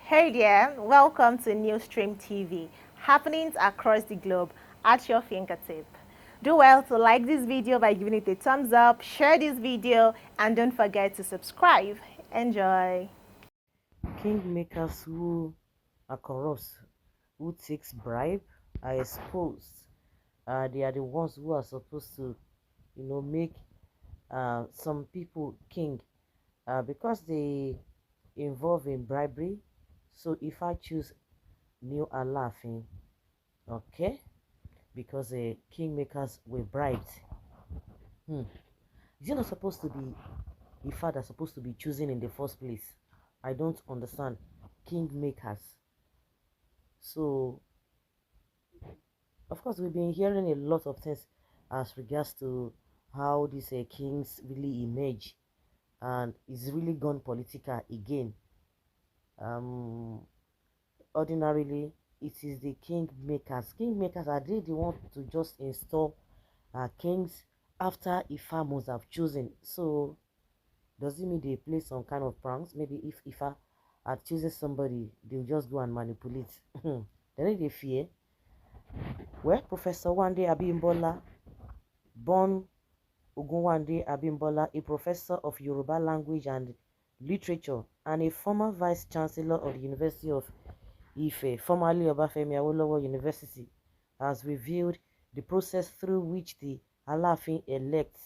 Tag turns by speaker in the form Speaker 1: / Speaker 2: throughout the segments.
Speaker 1: Hey there, welcome to Newstream TV, happenings across the globe at your fingertip. Do well to like this video by giving it a thumbs up, share this video, and don't forget to subscribe. Enjoy.
Speaker 2: Kingmakers who are corrupt, who takes bribe, are exposed. They are the ones who are supposed to, make some people king because they involve in bribery. So if I choose new Alaafin, okay, because the kingmakers were bribed, hmm. Is it not supposed to be Ifa that's supposed to be choosing in the first place? I don't understand. Kingmakers. So of course, we've been hearing a lot of things as regards to how these kings really emerge, and it's really gone political again. Um, Ordinarily, it is the kingmakers. Kingmakers, are they the ones to just install kings after Ifa must have chosen? So does it mean they play some kind of pranks? Maybe if Ifa had chosen somebody, they'll just go and manipulate. Then they fear. Well, Professor Wande Abimbola, born Ogunwande Abimbola, a professor of Yoruba language and literature and a former vice chancellor of the University of Ife, formerly Obafemi Awolowo University, has revealed the process through which the Alaafin-elect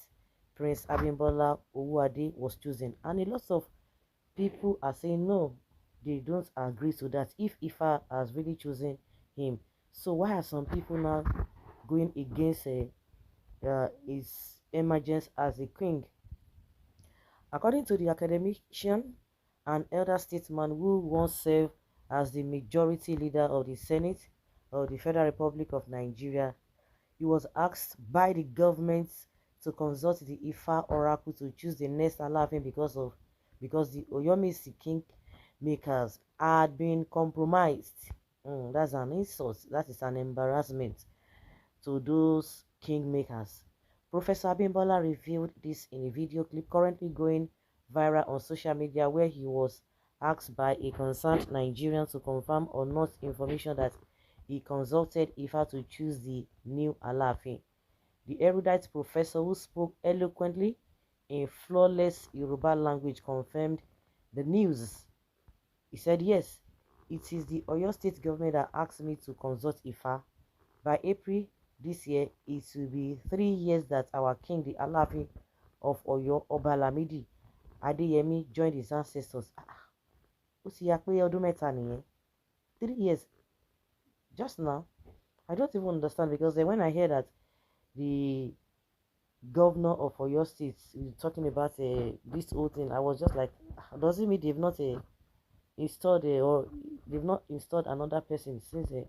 Speaker 2: Prince Abimbola Owode was chosen. And a lot of people are saying no, they don't agree to that if Ifa has really chosen him. So why are some people now going against his emergence as a king? According to the academician and elder statesman who once served as the majority leader of the Senate of the Federal Republic of Nigeria, he was asked by the government to consult the Ifa oracle to choose the next Alaafin because the Oyomesi kingmakers had been compromised. That's an insult. That is an embarrassment to those kingmakers. Professor Abimbola revealed this in a video clip currently going viral on social media where he was asked by a concerned Nigerian to confirm or not information that he consulted Ifa to choose the new Alaafin. The erudite professor, who spoke eloquently in flawless Yoruba language, confirmed the news. He said, yes, it is the Oyo State Governor that asked me to consult Ifa. By April this year, it will be 3 years that our king, the Alaafin of Oyo, Obalamidi Adeyemi, joined his ancestors. Ó ti ya pé ọdún mẹ́ta nìyẹn. 3 years. Just now. I don't even understand, because then when I hear that the governor of Oyo State is talking about this whole thing, I was just like, does it mean they've not installed or they've not installed another person since the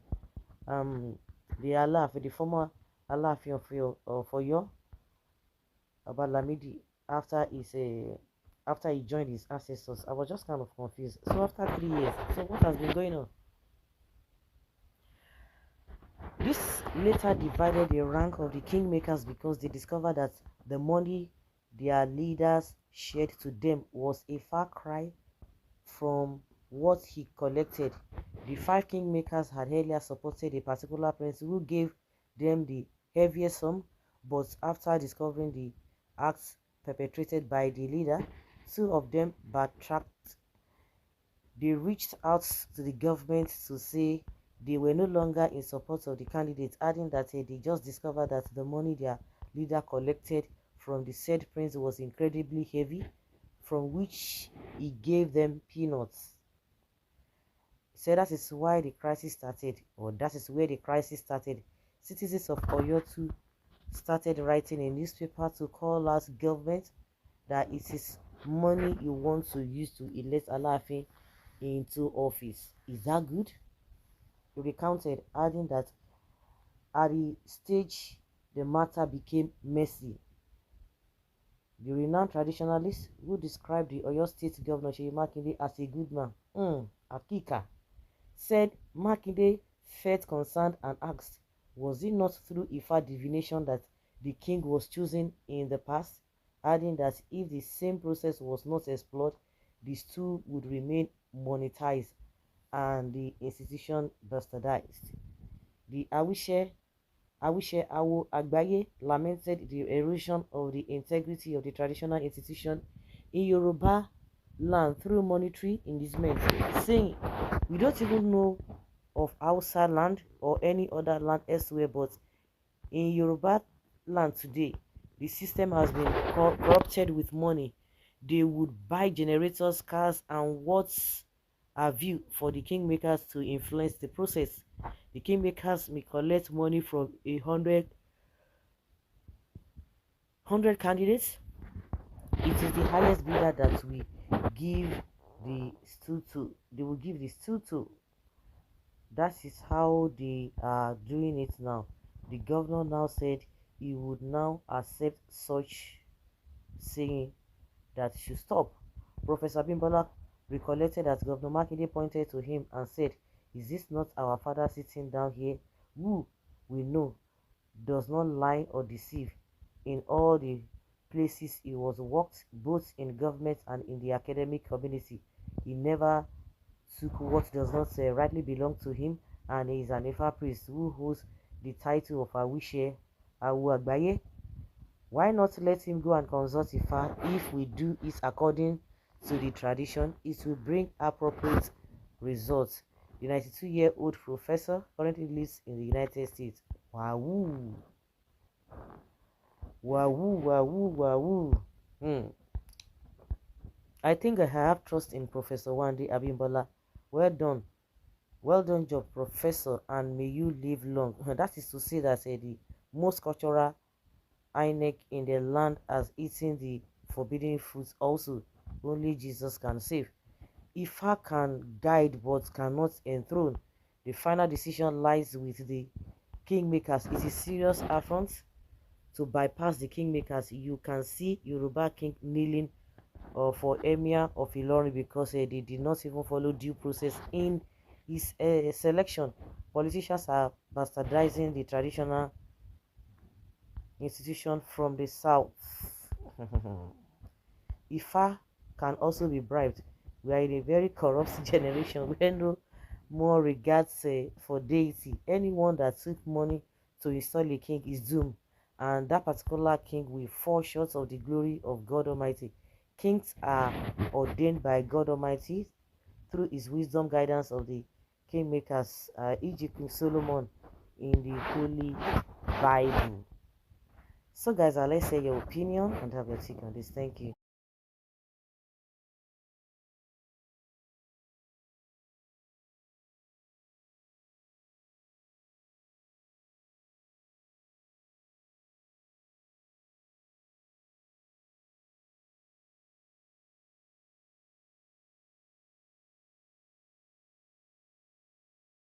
Speaker 2: Alaafin, the former Alaafin of Oyo, Obalamidi, after he joined his ancestors? I was just kind of confused. So after 3 years, so what has been going on? This later divided the rank of the kingmakers because they discovered that the money their leaders shared to them was a far cry from what he collected. The five kingmakers had earlier supported a particular prince who gave them the heaviest sum, but after discovering the acts perpetrated by the leader, two of them backtracked. They reached out to the government to say they were no longer in support of the candidate, adding that they just discovered that the money their leader collected from the said prince was incredibly heavy, from which he gave them peanuts. He said that is why the crisis started, or that is where the crisis started. Citizens of Oyo too started writing a newspaper to call out government that it is money you want to use to elect Alaafin into office. Is that good? He recounted, adding that at the stage the matter became messy. The renowned traditionalist, who described the Oyo State Governor Seyi Makinde as a good man, Akika, said Makinde felt concerned and asked, was it not through Ifa divination that the king was chosen in the past? Adding that if the same process was not explored, these two would remain monetized. and the institution bastardized. The Awishe Awo Agbaye lamented the erosion of the integrity of the traditional institution in Yoruba land through monetary inducement, saying, "We don't even know of Hausa land or any other land elsewhere, but in Yoruba land today, the system has been corrupted with money. They would buy generators, cars, and what's have you for the kingmakers to influence the process. The kingmakers may collect money from 100 candidates. It is the highest bidder that we give the stew to. They will give the stew to. That is how they are doing it now. The governor now said he would now accept such saying that should stop. Professor Abimbola recollected that Governor Makinde pointed to him and said, "Is this not our father sitting down here, who we know does not lie or deceive in all the places he was worked, both in government and in the academic community? He never took what does not rightly belong to him, and he is an Ifa priest who holds the title of Awishe Awo Agbaye. Why not let him go and consult Ifa? If we do it according to the tradition, it will bring appropriate results." The 92-year-old professor currently lives in the United States. Wahoo! Wahoo, wahoo, wahoo. I think I have trust in Professor Wande Abimbola. Well done. Well done job, Professor, and may you live long. That is to say that the most cultural INEC in the land has eaten the forbidden fruits also. Only Jesus can save. Ifa can guide but cannot enthrone. The final decision lies with the kingmakers. It is serious affront to bypass the kingmakers. You can see Yoruba king kneeling for Emir of Ilorin because they did not even follow due process in his selection. Politicians are bastardizing the traditional institution from the south. Ifa can also be bribed. We are in a very corrupt generation where no more regards for deity. Anyone that took money to install a king is doomed, and that particular king will fall short of the glory of God Almighty. Kings are ordained by God Almighty through his wisdom guidance of the kingmakers, e.g. King Solomon in the Holy Bible. So guys, let's say your opinion and have your take on this. Thank you.